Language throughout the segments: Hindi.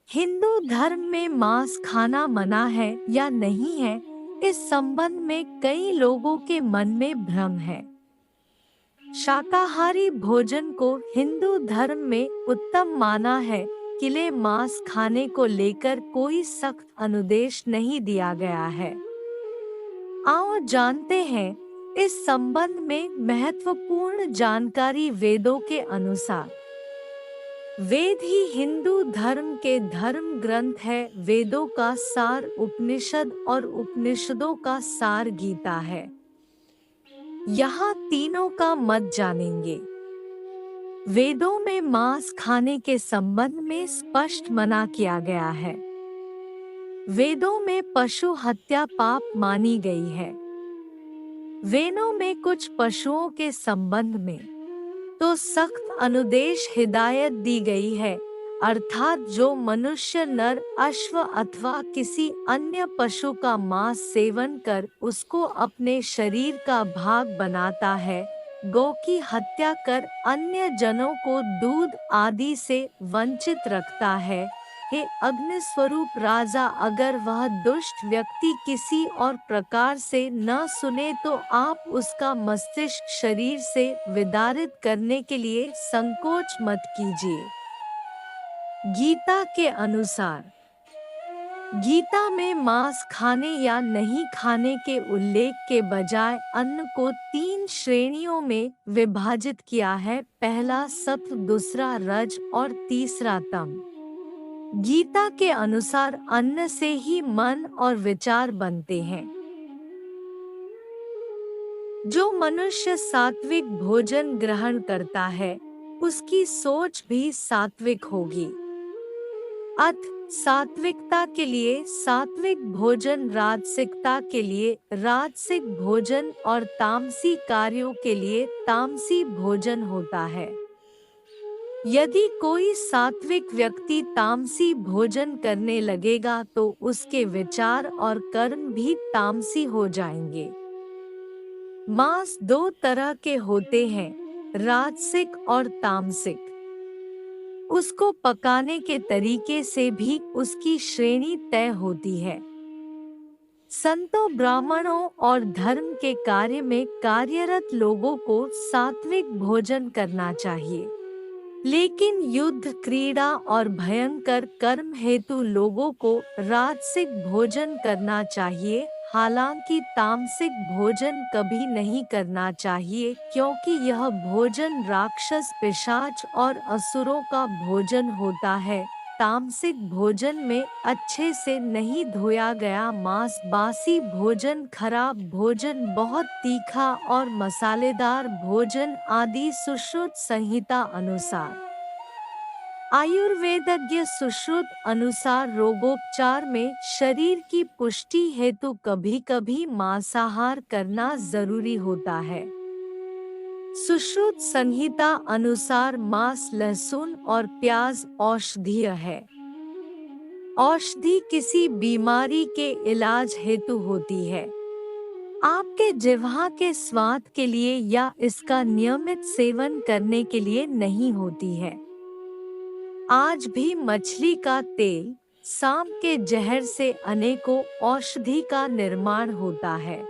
हिंदू धर्म में मांस खाना मना है या नहीं है, इस संबंध में कई लोगों के मन में भ्रम है। शाकाहारी भोजन को हिंदू धर्म में उत्तम माना है, किले मांस खाने को लेकर कोई सख्त अनुदेश नहीं दिया गया है। आओ जानते हैं इस संबंध में महत्वपूर्ण जानकारी। वेदों के अनुसार वेद ही हिंदू धर्म के धर्म ग्रंथ है। वेदों का सार उपनिषद और उपनिषदों का सार गीता है। यहाँ तीनों का मत जानेंगे। वेदों में मांस खाने के संबंध में स्पष्ट मना किया गया है। वेदों में पशु हत्या पाप मानी गई है। वेदों में कुछ पशुओं के संबंध में तो सख्त अनुदेश हिदायत दी गई है, अर्थात जो मनुष्य नर अश्व अथवा किसी अन्य पशु का मांस सेवन कर उसको अपने शरीर का भाग बनाता है, गौ की हत्या कर अन्य जनों को दूध आदि से वंचित रखता है, हे अग्निस्वरूप राजा, अगर वह दुष्ट व्यक्ति किसी और प्रकार से न सुने तो आप उसका मस्तिष्क शरीर से विदारित करने के लिए संकोच मत कीजिए। गीता के अनुसार गीता में मांस खाने या नहीं खाने के उल्लेख के बजाय अन्न को 3 श्रेणियों में विभाजित किया है। पहला सत्व, दूसरा रज और तीसरा तम। गीता के अनुसार अन्न से ही मन और विचार बनते हैं। जो मनुष्य सात्विक भोजन ग्रहण करता है उसकी सोच भी सात्विक होगी। सात्विकता के लिए सात्विक भोजन, राजसिकता के लिए राजसिक भोजन और तामसी कार्यों के लिए तामसी भोजन होता है। यदि कोई सात्विक व्यक्ति तामसी भोजन करने लगेगा तो उसके विचार और कर्म भी तामसी हो जाएंगे। मांस 2 तरह के होते हैं, राजसिक और तामसिक। उसको पकाने के तरीके से भी उसकी श्रेणी तय होती है। संतों, ब्राह्मणों और धर्म के कार्य में कार्यरत लोगों को सात्विक भोजन करना चाहिए, लेकिन युद्ध, क्रीड़ा और भयंकर कर्म हेतु लोगों को राजसिक भोजन करना चाहिए। हालांकि तामसिक भोजन कभी नहीं करना चाहिए, क्योंकि यह भोजन राक्षस, पिशाच और असुरों का भोजन होता है। तामसिक भोजन में अच्छे से नहीं धोया गया मांस, बासी भोजन, खराब भोजन, बहुत तीखा और मसालेदार भोजन आदि सुश्रुत संहिता अनुसार। आयुर्वेदज्ञ सुश्रुत अनुसार रोगोपचार में शरीर की पुष्टि हेतु कभी-कभी मांसाहार करना जरूरी होता है। सुश्रुत संहिता अनुसार मांस, लहसुन और प्याज औषधीय है। औषधि किसी बीमारी के इलाज हेतु होती है, आपके जिह्वा के स्वाद के लिए या इसका नियमित सेवन करने के लिए नहीं होती है। आज भी मछली का तेल, सांप के जहर से अनेकों औषधि का निर्माण होता है।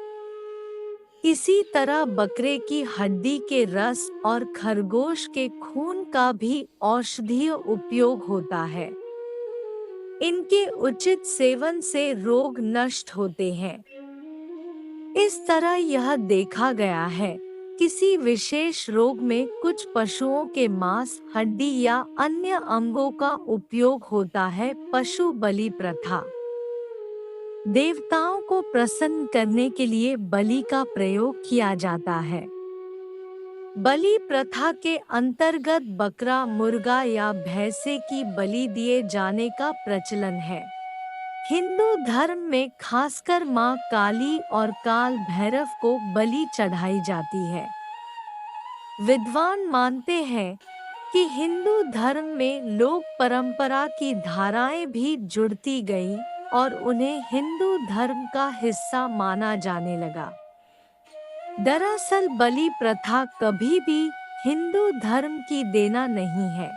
इसी तरह बकरे की हड्डी के रस और खरगोश के खून का भी औषधीय उपयोग होता है। इनके उचित सेवन से रोग नष्ट होते हैं। इस तरह यह देखा गया है, किसी विशेष रोग में कुछ पशुओं के मांस, हड्डी या अन्य अंगों का उपयोग होता है। पशु बलि प्रथा देवताओं को प्रसन्न करने के लिए बलि का प्रयोग किया जाता है। बलि प्रथा के अंतर्गत बकरा, मुर्गा या भैंसे की बलि दिए जाने का प्रचलन है। हिंदू धर्म में खासकर मां काली और काल भैरव को बलि चढ़ाई जाती है। विद्वान मानते हैं कि हिंदू धर्म में लोक परंपरा की धाराएं भी जुड़ती गईं और उन्हें हिंदू धर्म का हिस्सा माना जाने लगा। दरअसल बलि प्रथा कभी भी हिंदू धर्म की देना नहीं है।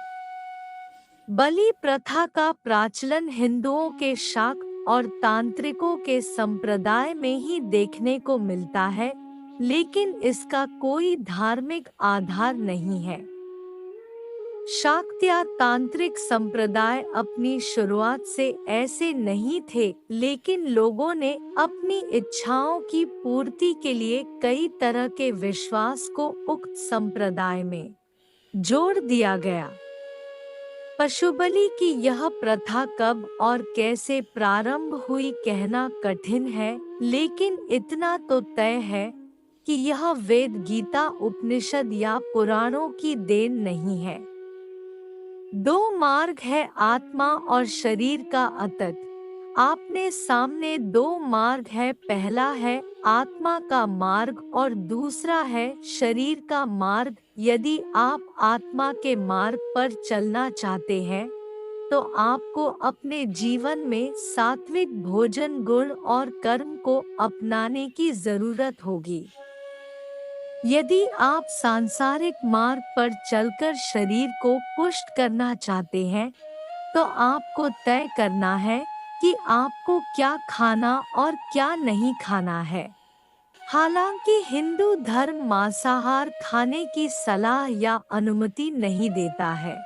बलि प्रथा का प्रचलन हिंदुओं के शाक्त और तांत्रिकों के संप्रदाय में ही देखने को मिलता है, लेकिन इसका कोई धार्मिक आधार नहीं है। शाक्त या तांत्रिक संप्रदाय अपनी शुरुआत से ऐसे नहीं थे, लेकिन लोगों ने अपनी इच्छाओं की पूर्ति के लिए कई तरह के विश्वास को उक्त संप्रदाय में जोड़ दिया गया। पशुबलि की यह प्रथा कब और कैसे प्रारंभ हुई कहना कठिन है, लेकिन इतना तो तय है कि यह वेद, गीता, उपनिषद या पुराणों की देन नहीं है। दो मार्ग है, आत्मा और शरीर का अतत। आपने सामने दो मार्ग है, पहला है आत्मा का मार्ग और दूसरा है शरीर का मार्ग। यदि आप आत्मा के मार्ग पर चलना चाहते हैं तो आपको अपने जीवन में सात्विक भोजन, गुण और कर्म को अपनाने की जरूरत होगी। यदि आप सांसारिक मार्ग पर चलकर शरीर को पुष्ट करना चाहते हैं तो आपको तय करना है कि आपको क्या खाना और क्या नहीं खाना है। हालांकि हिंदू धर्म मांसाहार खाने की सलाह या अनुमति नहीं देता है।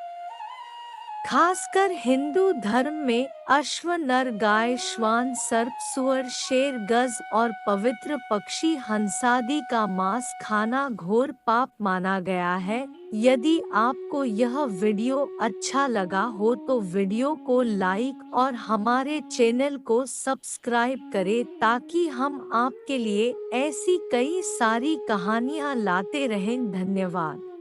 खासकर हिंदू धर्म में अश्व, नर, गाय, श्वान, सर्प, सुअर, शेर, गज और पवित्र पक्षी हंसादि का मांस खाना घोर पाप माना गया है। यदि आपको यह वीडियो अच्छा लगा हो तो वीडियो को लाइक और हमारे चैनल को सब्सक्राइब करें, ताकि हम आपके लिए ऐसी कई सारी कहानियाँ लाते रहें। धन्यवाद।